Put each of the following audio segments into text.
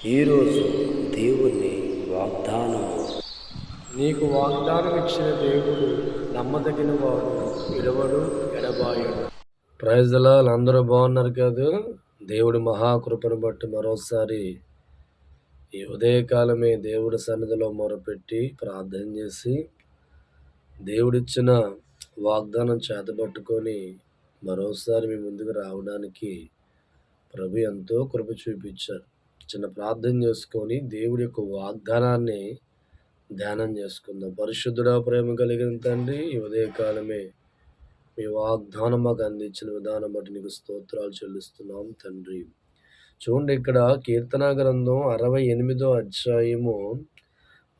ఈరోజు దేవుని వాగ్దానము. నీకు వాగ్దానం ఇచ్చిన దేవుడు నమ్మదగిన వాడు, విడవడు, ఎడబాయడు. ప్రైజ్లా అందరూ బాగున్నారు కాదు. దేవుడి మహాకృపను బట్టి మరోసారి ఈ ఉదయకాలమే దేవుడి సన్నిధిలో మొరపెట్టి ప్రార్థన చేసి దేవుడిచ్చిన వాగ్దానం చేతబట్టుకొని మరోసారి మీ ముందుకు రావడానికి ప్రభు ఎంతో కృప చూపించారు. చిన్న ప్రార్థన చేసుకొని దేవుడి యొక్క వాగ్దానాన్ని ధ్యానం చేసుకుందాం. పరిశుద్ధుడా, ప్రేమ కలిగిన తండ్రి, ఈ ఉదయకాలమే మీ వాగ్దానం మాకు అందించిన విధానం బట్టి నీకు స్తోత్రాలు చెల్లిస్తున్నాం తండ్రి. చూడండి, ఇక్కడ కీర్తన గ్రంథం 68వ అధ్యాయము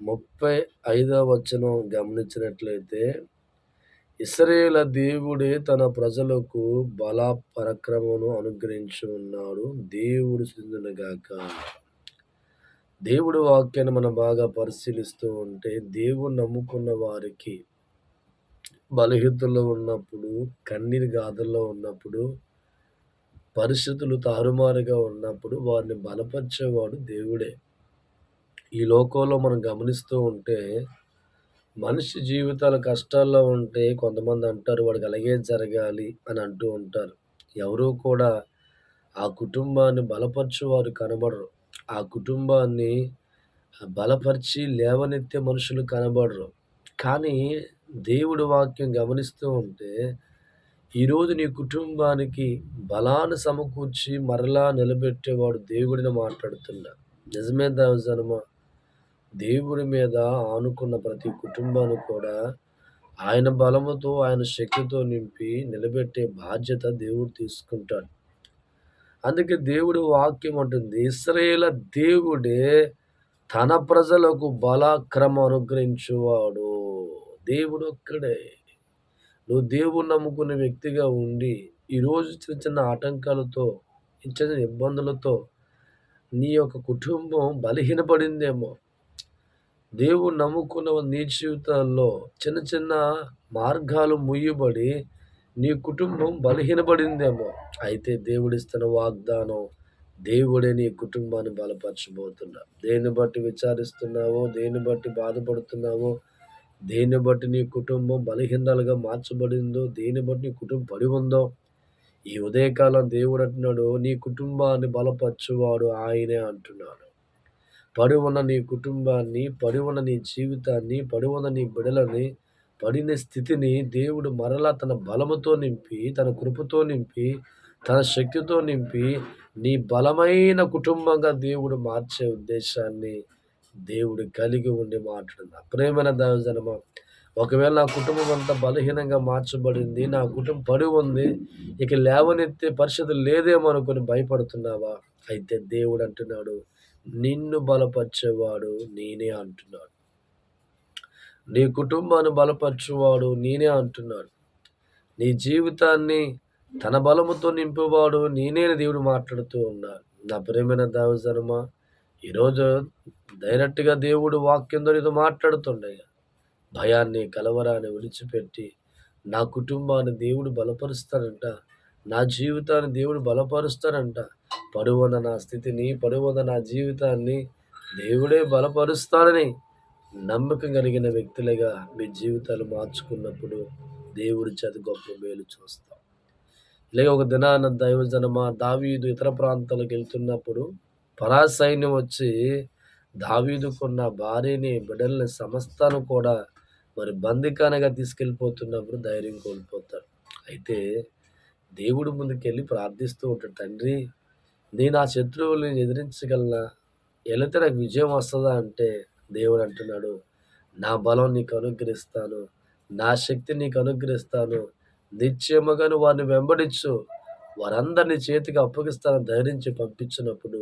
35వ వచనం గమనించినట్లయితే, ఇశ్రాయేలు దేవుడే తన ప్రజలకు బల పరాక్రమమును అనుగ్రహించి ఉన్నాడు, దేవుడు స్తుతించునుగాక. దేవుడి వాక్యాన్ని మనం బాగా పరిశీలిస్తూ ఉంటే, దేవుడు నమ్ముకున్న వారికి బలహీనతలో ఉన్నప్పుడు, కన్నీరు గాథల్లో ఉన్నప్పుడు, పరిస్థితులు తారుమారుగా ఉన్నప్పుడు వారిని బలపరిచేవాడు దేవుడే. ఈ లోకంలో మనం గమనిస్తూ ఉంటే, మనిషి జీవితాల కష్టాల్లో ఉంటే కొంతమంది అంటారు వాడికి అలాగే జరగాలి అని అంటూ ఉంటారు. ఎవరూ కూడా ఆ కుటుంబాన్ని బలపరచువారు కనబడరు. ఆ కుటుంబాన్ని బలపరిచి లేవనెత్తే మనుషులు కనబడరు. కానీ దేవుడి వాక్యం గమనిస్తూ ఉంటే, ఈరోజు నీ కుటుంబానికి బలాన్ని సమకూర్చి మరలా నిలబెట్టేవాడు దేవుడిని మాట్లాడుతున్నా. నిజమే దైవజనమా, దేవుడి మీద ఆనుకున్న ప్రతి కుటుంబాన్ని కూడా ఆయన బలముతో, ఆయన శక్తితో నింపి నిలబెట్టే బాధ్యత దేవుడు తీసుకుంటాడు. అందుకే దేవుడి వాక్యం అంటుంది, ఇశ్రాయేలు దేవుడే తన ప్రజలకు బలాక్రమం అనుగ్రహించువాడు. దేవుడు ఒక్కడే. నువ్వు దేవుని నమ్ముకునే వ్యక్తిగా ఉండి ఈరోజు చిన్న చిన్న ఆటంకాలతో, చిన్న ఇబ్బందులతో నీ యొక్క కుటుంబం బలహీనపడిందేమో. దేవుడు నమ్ముకున్న నీ జీవితాల్లో చిన్న చిన్న మార్గాలు ముయ్యబడి నీ కుటుంబం బలహీనపడిందేమో. అయితే దేవుడిస్తున్న వాగ్దానం, దేవుడే నీ కుటుంబాన్ని బలపరచబోతున్నా. దేన్ని బట్టి విచారిస్తున్నావో, దేన్ని బట్టి బాధపడుతున్నావో, దేన్ని బట్టి నీ కుటుంబం బలహీనలుగా మార్చబడిందో, దేన్ని బట్టి నీ కుటుంబం పడి ఉందో, ఈ ఉదయకాలం దేవుడు అంటున్నాడు, నీ కుటుంబాన్ని బలపరచువాడు ఆయనే అంటున్నాడు. పడి ఉన్న నీ కుటుంబాన్ని, పడి ఉన్న నీ జీవితాన్ని, పడి ఉన్న నీ బిడ్డలని, పడిన స్థితిని దేవుడు మరలా తన బలముతో నింపి, తన కృపతో నింపి, తన శక్తితో నింపి నీ బలమైన కుటుంబంగా దేవుడు మార్చే ఉద్దేశాన్ని దేవుడు కలిగి ఉండి మాట్లాడుతున్నా. ప్రేమైన దైవజనమా, ఒకవేళ నా కుటుంబం అంతా బలహీనంగా మార్చబడింది, నా కుటుంబం పడి ఉంది, ఇక లేవనెత్తే పరిస్థితి లేదేమో అనుకుని భయపడుతున్నావా? అయితే దేవుడు అంటున్నాడు, నిన్ను బలపరిచేవాడు నేనే అంటున్నాడు. నీ కుటుంబాన్ని బలపరచువాడు నేనే అంటున్నాడు. నీ జీవితాన్ని తన బలముతో నింపేవాడు నేనే దేవుడు మాట్లాడుతూ ఉన్నాడు. నా ప్రేమైన దైవజనమా, ఈరోజు డైరెక్ట్గా దేవుడు వాక్యం ద్వారా మాట్లాడుతుండగా భయాన్ని, కలవరాన్ని విడిచిపెట్టి నా కుటుంబాన్ని దేవుడు బలపరుస్తాడంట, నా జీవితాన్ని దేవుడు బలపరుస్తాడంట, పడువన్న నా స్థితిని, పడువన్న నా జీవితాన్ని దేవుడే బలపరుస్తాడని నమ్మకం కలిగిన వ్యక్తులుగా మీ జీవితాలు మార్చుకున్నప్పుడు దేవుడి చేత గొప్ప మేలు చూస్తాం. ఇలాగే ఒక దినాన దైవజనమా, దావీదు ఇతర ప్రాంతాలకు వెళ్తున్నప్పుడు పరాసైన్యం వచ్చి దావీదుకున్న భార్యని, బిడ్డల్ని సమస్తాను కూడా మరి బందికానగా తీసుకెళ్ళిపోతున్నప్పుడు ధైర్యం కోల్పోతాడు. అయితే దేవుడి ముందుకెళ్ళి ప్రార్థిస్తూ ఉంటాడు, తండ్రి నేను ఆ శత్రువులను ఎదిరించగలనా, వెళితే నాకు విజయం వస్తుందా అంటే దేవుడు అంటున్నాడు, నా బలం నీకు అనుగ్రహిస్తాను, నా శక్తి నీకు అనుగ్రహిస్తాను, నిశ్చయముగా నువ్వు వారిని వెంబడించు, వారందరినీ చేతికి అప్పగిస్తానని ధైర్యించి పంపించినప్పుడు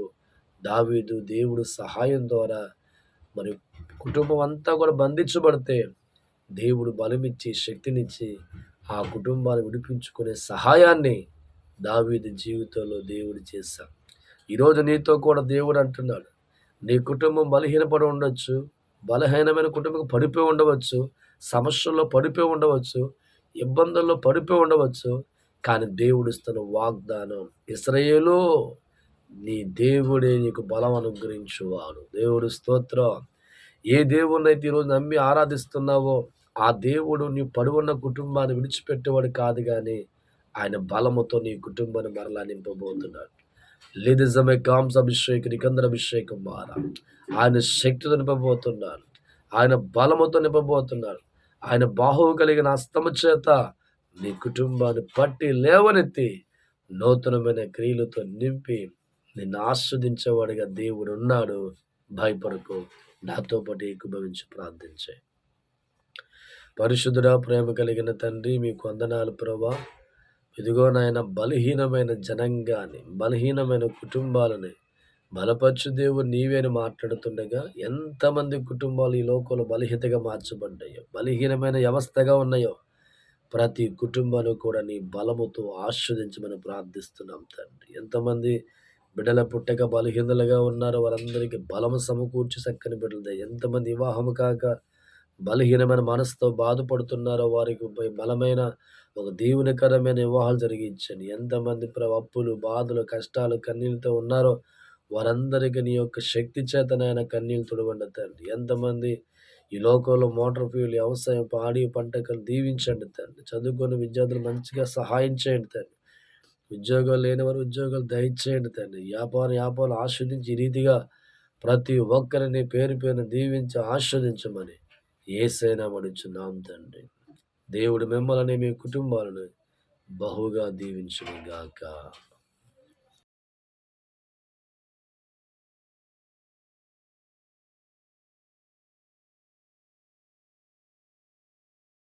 దావీదు దేవుడు సహాయం ద్వారా మరి కుటుంబం అంతా కూడా బంధించబడితే దేవుడు బలమిచ్చి, శక్తినిచ్చి ఆ కుటుంబాన్ని విడిపించుకునే సహాయాన్ని దావీదు జీవితంలో దేవుడు చేశాడు. ఈరోజు నీతో కూడా దేవుడు అంటున్నాడు, నీ కుటుంబం బలహీనపడి ఉండొచ్చు, బలహీనమైన కుటుంబం పడిపోయి ఉండవచ్చు, సమస్యల్లో పడిపోయి ఉండవచ్చు, ఇబ్బందుల్లో పడిపోయి ఉండవచ్చు, కానీ దేవుడు ఇస్తున్న వాగ్దానం, ఇశ్రాయేలు నీ దేవుడే నీకు బలం అనుగ్రహించువాడు. దేవుడు స్తోత్రం. ఏ దేవుడినైతే ఈరోజు నమ్మి ఆరాధిస్తున్నావో ఆ దేవుడు నీ పడుకున్న కుటుంబాన్ని విడిచిపెట్టేవాడు కాదు గానీ, ఆయన బలముతో నీ కుటుంబాన్ని మరలా నింపబోతున్నాడు. లేనిజమే కాంసాభిషేక్ నికందరాభిషేకం ద్వారా ఆయన శక్తితో నింపబోతున్నాడు. ఆయన బలముతో నింపబోతున్నాడు. ఆయన బాహువు కలిగిన హస్తము చేత నీ కుటుంబాన్ని పట్టి లేవనెత్తి నూతనమైన క్రియలతో నింపి నిన్ను ఆస్వాదించేవాడిగా దేవుడు ఉన్నాడు. భయపడకు. నాతో పాటు ఏకీభవించి ప్రార్థించే. పరిశుద్ధుడా, ప్రేమ కలిగిన తండ్రి, మీకు వందనాలు ప్రభా. ఇదిగో నాయన, బలహీనమైన జనాంగాన్ని, బలహీనమైన కుటుంబాలని బలపరచు దేవుడు నీవే అని మాట్లాడుతుండగా ఎంతమంది కుటుంబాలు ఈ లోకంలో బలహీనతగా మార్చబడ్డాయో, బలహీనమైన వ్యవస్థగా ఉన్నాయో, ప్రతి కుటుంబాన్ని కూడా నీ బలముతో ఆస్వాదించమని ప్రార్థిస్తున్నాం తండ్రి. ఎంతమంది బిడ్డల పుట్టక బలహీనలుగా ఉన్నారో వారందరికీ బలము సమకూర్చి చక్కని బిడ్డలు. ఎంతమంది వివాహము కాక బలహీనమైన మనసుతో బాధపడుతున్నారో వారికి బలమైన ఒక దీవెనకరమైన వివాహాలు జరిగించండి. ఎంతమంది అప్పులు, బాధలు, కష్టాలు, కన్నీళ్ళతో ఉన్నారో వారందరికీ నీ యొక్క శక్తి చేతనైన కన్నీళ్ళు తుడవండి తండ్రి. ఎంతమంది ఈ లోకంలో మోటార్ ఫీల్డ్, వ్యవసాయం, పాడి పంటలు దీవించండి తండ్రి. చదువుకున్న విద్యార్థులు మంచిగా సహాయం చేయండి తండ్రి. ఉద్యోగాలు లేని వారు ఉద్యోగాలు దయచేయండి తండ్రి. వ్యాపారాలు ఆస్వాదించి ఈ రీతిగా ప్రతి ఒక్కరిని పేరు పేరున దీవించి ఆస్వాదించమని యేసయ్య అడుగుచున్నాం తండ్రి. దేవుడు మిమ్మల్ని మీ కుటుంబాలను బహుగా దీవించును గాక.